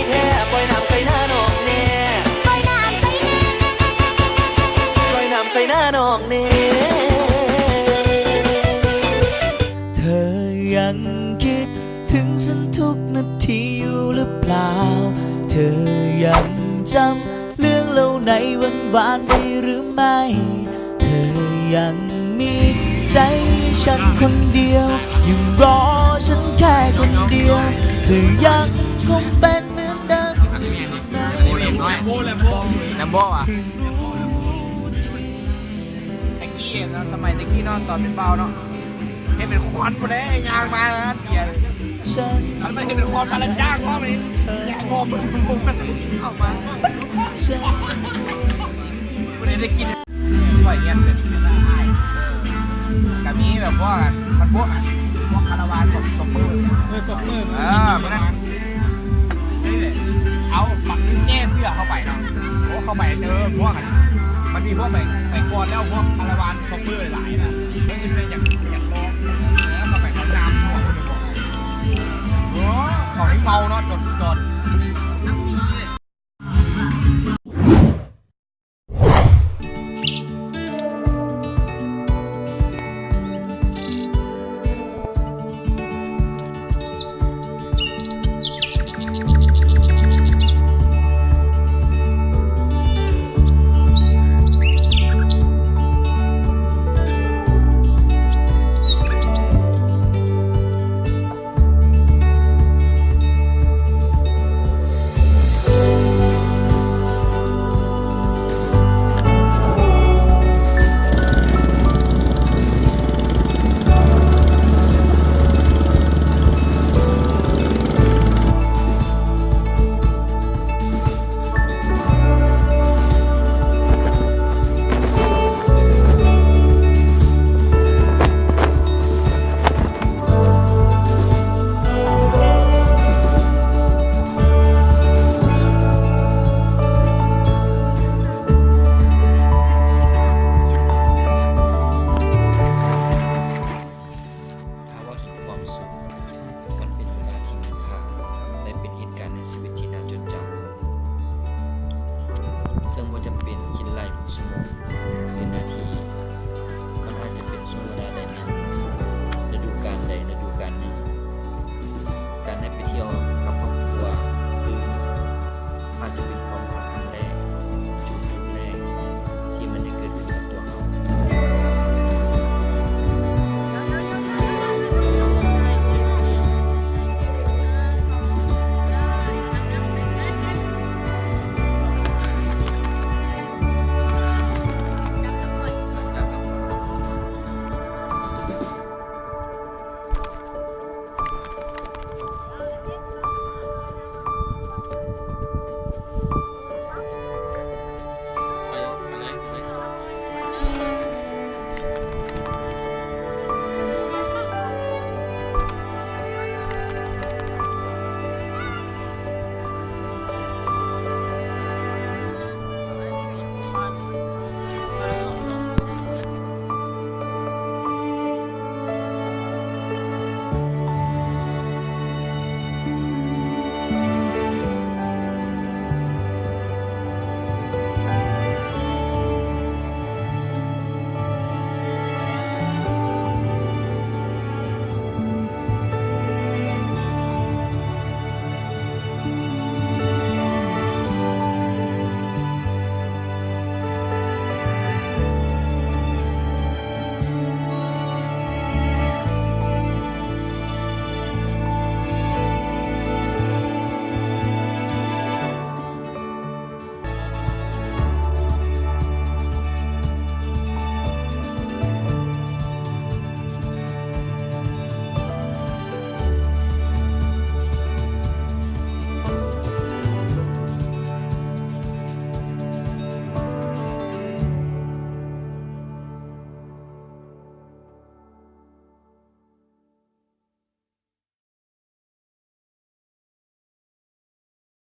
แท้ปล่อยน้ำใส่หน้าน้องแน่ปล่อยน้ำใส่หน้าปล่อยน้ำใส่หน้าน้องแน่เธอยังคิดถึงฉันทุกนาทีอยู่หรือเปล่าเธอยังจำเรื่องเล่าในวันวานได้หรือไม่เธอยังมีใจฉันคนเดียวยังรอฉันแค่คนเดียวเธอยังคงเป็นเหมือนเดิมใช่ไหมโบเล็กน้อยแลมโบ้อะตะกี้นะสมัยตะกี้นอนตอนเป็นเบาเนาะให้เป็นควันหมดเลยยางมาแล้วเปลี่ยนมันไม่ให้เป็นควันมาแล้วจ้างพ่อมันแย่งอมือมันเข้ามาวันนี้ได้กินปล่อยเงี้ยเป็นกับนี้แบบว่ามันพวกคาราวานกับสมมือมันนั่นนี่เลยเอาปักดึงแก้เสื้อเข้าไปเนาะโอ้เข้าไปเจอพวกมันมีพวกไปกอนแล้วพวกคาราวานสมมือหลายนะไม่ใช่อย่างลองแล้วเข้าไปเขาน้ำพวกโอ้เขาไม่เมาเนาะจนนั่งดีเลยซึ่งว่าจะเป็นคิดไล่ของสมองเป็นนาทีมันอาจจะเป็นช่วงเวลาใดหนึ่ง